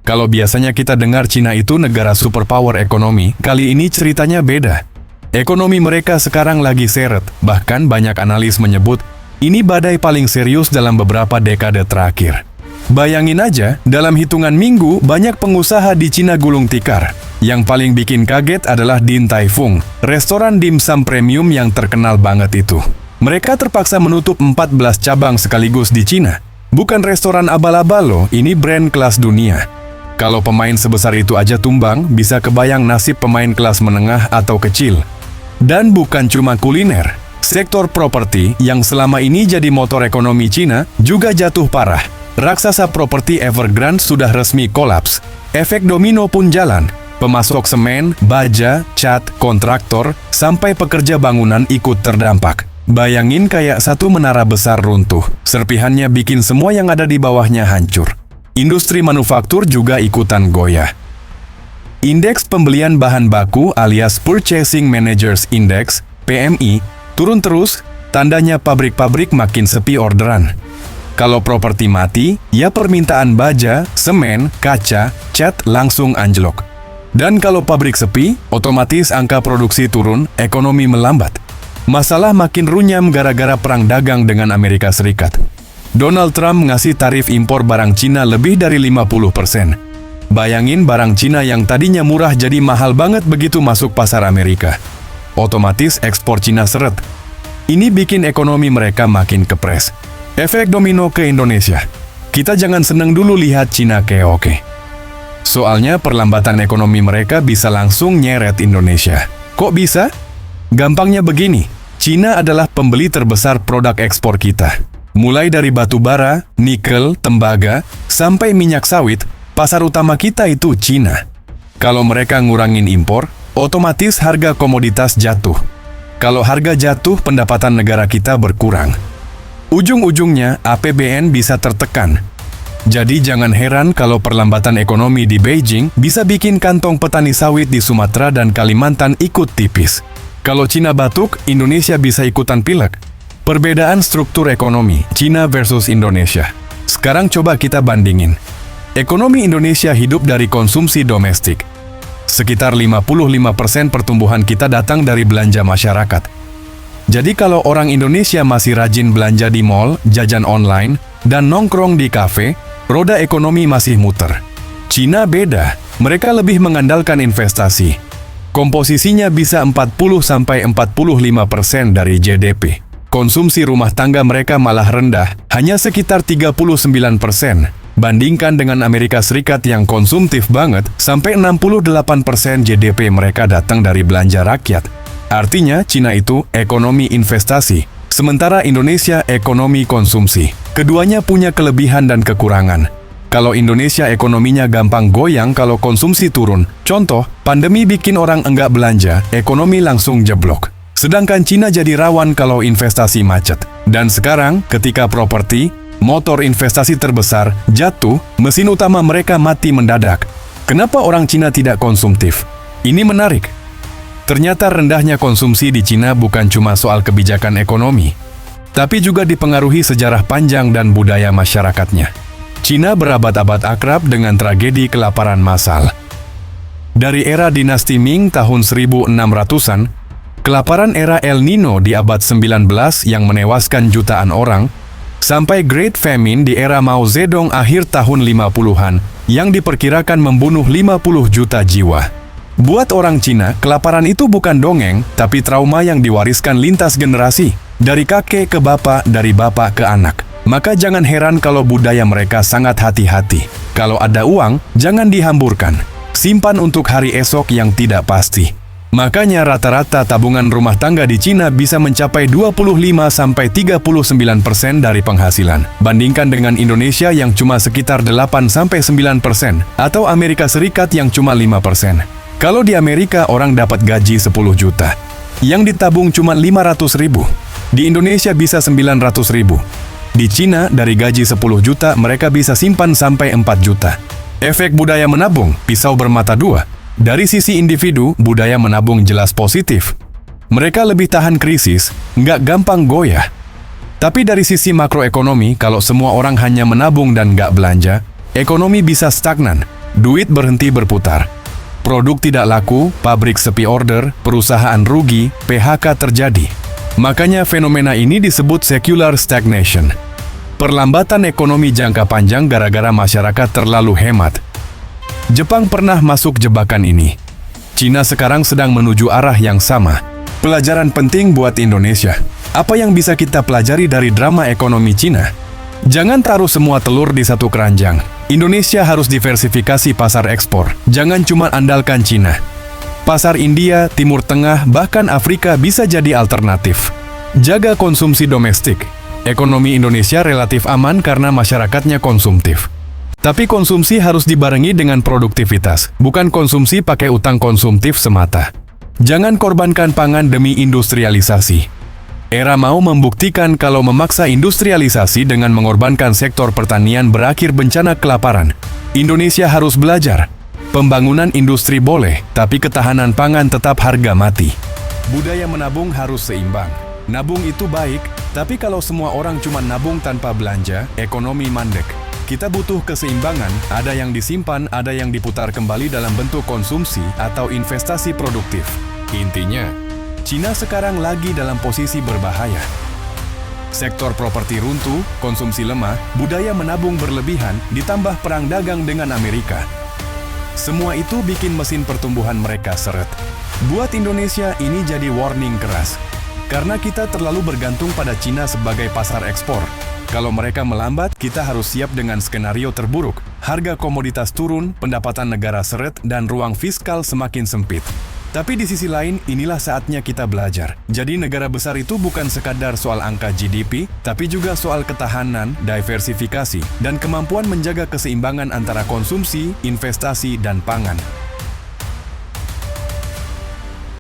Kalau biasanya kita dengar Cina itu negara superpower ekonomi, kali ini ceritanya beda. Ekonomi mereka sekarang lagi seret, bahkan banyak analis menyebut ini badai paling serius dalam beberapa dekade terakhir. Bayangin aja, dalam hitungan minggu banyak pengusaha di Cina gulung tikar. Yang paling bikin kaget adalah Din Tai Fung, restoran dimsum premium yang terkenal banget itu. Mereka terpaksa menutup 14 cabang sekaligus di Cina. Bukan restoran abal-abal loh, ini brand kelas dunia. Kalau pemain sebesar itu aja tumbang, bisa kebayang nasib pemain kelas menengah atau kecil. Dan bukan cuma kuliner, sektor properti yang selama ini jadi motor ekonomi Cina juga jatuh parah. Raksasa properti Evergrande sudah resmi kolaps. Efek domino pun jalan. Pemasok semen, baja, cat, kontraktor, sampai pekerja bangunan ikut terdampak. Bayangin kayak satu menara besar runtuh. Serpihannya bikin semua yang ada di bawahnya hancur. Industri manufaktur juga ikutan goyah. Indeks pembelian bahan baku alias Purchasing Managers Index, PMI, turun terus, tandanya pabrik-pabrik makin sepi orderan. Kalau properti mati, ya permintaan baja, semen, kaca, cat langsung anjlok. Dan kalau pabrik sepi, otomatis angka produksi turun, ekonomi melambat. Masalah makin runyam gara-gara perang dagang dengan Amerika Serikat. Donald Trump ngasih tarif impor barang Cina lebih dari 50%. Bayangin barang Cina yang tadinya murah jadi mahal banget begitu masuk pasar Amerika. Otomatis ekspor Cina seret. Ini bikin ekonomi mereka makin kepres. Efek domino ke Indonesia. Kita jangan seneng dulu lihat Cina keoke. Soalnya perlambatan ekonomi mereka bisa langsung nyeret Indonesia. Kok bisa? Gampangnya begini, Cina adalah pembeli terbesar produk ekspor kita. Mulai dari batu bara, nikel, tembaga, sampai minyak sawit, pasar utama kita itu Cina. Kalau mereka ngurangin impor, otomatis harga komoditas jatuh. Kalau harga jatuh, pendapatan negara kita berkurang. Ujung-ujungnya, APBN bisa tertekan. Jadi jangan heran kalau perlambatan ekonomi di Beijing bisa bikin kantong petani sawit di Sumatera dan Kalimantan ikut tipis. Kalau Cina batuk, Indonesia bisa ikutan pilek. Perbedaan struktur ekonomi Cina versus Indonesia. Sekarang coba kita bandingin. Ekonomi Indonesia hidup dari konsumsi domestik. Sekitar 55% pertumbuhan kita datang dari belanja masyarakat. Jadi kalau orang Indonesia masih rajin belanja di mall, jajan online, dan nongkrong di kafe, roda ekonomi masih muter. Cina beda, mereka lebih mengandalkan investasi. Komposisinya bisa 40-45% dari GDP. Konsumsi rumah tangga mereka malah rendah, hanya sekitar 39%. Bandingkan dengan Amerika Serikat yang konsumtif banget, sampai 68% GDP mereka datang dari belanja rakyat. Artinya, Cina itu ekonomi investasi, sementara Indonesia ekonomi konsumsi. Keduanya punya kelebihan dan kekurangan. Kalau Indonesia ekonominya gampang goyang kalau konsumsi turun. Contoh, pandemi bikin orang enggak belanja, ekonomi langsung jeblok. Sedangkan Cina jadi rawan kalau investasi macet. Dan sekarang, ketika properti, motor investasi terbesar, jatuh, mesin utama mereka mati mendadak. Kenapa orang Cina tidak konsumtif? Ini menarik. Ternyata rendahnya konsumsi di Cina bukan cuma soal kebijakan ekonomi, tapi juga dipengaruhi sejarah panjang dan budaya masyarakatnya. Cina berabad-abad akrab dengan tragedi kelaparan massal. Dari era dinasti Ming tahun 1600-an, kelaparan era El Nino di abad 19 yang menewaskan jutaan orang, sampai Great Famine di era Mao Zedong akhir tahun 50-an yang diperkirakan membunuh 50 juta jiwa. Buat orang Cina, kelaparan itu bukan dongeng, tapi trauma yang diwariskan lintas generasi, dari kakek ke bapak, dari bapak ke anak. Maka jangan heran kalau budaya mereka sangat hati-hati. Kalau ada uang, jangan dihamburkan. Simpan untuk hari esok yang tidak pasti. Makanya rata-rata tabungan rumah tangga di Cina bisa mencapai 25-39% dari penghasilan. Bandingkan dengan Indonesia yang cuma sekitar 8-9% atau Amerika Serikat yang cuma 5%. Kalau di Amerika orang dapat gaji 10 juta, yang ditabung cuma 500 ribu. Di Indonesia bisa 900 ribu. Di Cina dari gaji 10 juta mereka bisa simpan sampai 4 juta. Efek budaya menabung, pisau bermata dua. Dari sisi individu, budaya menabung jelas positif. Mereka lebih tahan krisis, nggak gampang goyah. Tapi dari sisi makroekonomi, kalau semua orang hanya menabung dan nggak belanja, ekonomi bisa stagnan. duit berhenti berputar. Produk tidak laku, pabrik sepi order, perusahaan rugi, PHK terjadi. Makanya fenomena ini disebut secular stagnation. Perlambatan ekonomi jangka panjang gara-gara masyarakat terlalu hemat. Jepang pernah masuk jebakan ini. Cina sekarang sedang menuju arah yang sama. Pelajaran penting buat Indonesia. Apa yang bisa kita pelajari dari drama ekonomi Cina? Jangan taruh semua telur di satu keranjang. Indonesia harus diversifikasi pasar ekspor. Jangan cuma andalkan Cina. Pasar India, Timur Tengah, bahkan Afrika bisa jadi alternatif. Jaga konsumsi domestik. Ekonomi Indonesia relatif aman karena masyarakatnya konsumtif. Tapi konsumsi harus dibarengi dengan produktivitas, bukan konsumsi pakai utang konsumtif semata. Jangan korbankan pangan demi industrialisasi. Era mau membuktikan kalau memaksa industrialisasi dengan mengorbankan sektor pertanian berakhir bencana kelaparan. Indonesia harus belajar. Pembangunan industri boleh, tapi ketahanan pangan tetap harga mati. Budaya menabung harus seimbang. Nabung itu baik, tapi kalau semua orang cuma nabung tanpa belanja, ekonomi mandek. Kita butuh keseimbangan, ada yang disimpan, ada yang diputar kembali dalam bentuk konsumsi atau investasi produktif. Intinya, Cina sekarang lagi dalam posisi berbahaya. Sektor properti runtuh, konsumsi lemah, budaya menabung berlebihan, ditambah perang dagang dengan Amerika. Semua itu bikin mesin pertumbuhan mereka seret. Buat Indonesia ini jadi warning keras. Karena kita terlalu bergantung pada Cina sebagai pasar ekspor. Kalau mereka melambat, kita harus siap dengan skenario terburuk. Harga komoditas turun, pendapatan negara seret, dan ruang fiskal semakin sempit. Tapi di sisi lain, inilah saatnya kita belajar. Jadi negara besar itu bukan sekadar soal angka GDP, tapi juga soal ketahanan, diversifikasi, dan kemampuan menjaga keseimbangan antara konsumsi, investasi, dan pangan.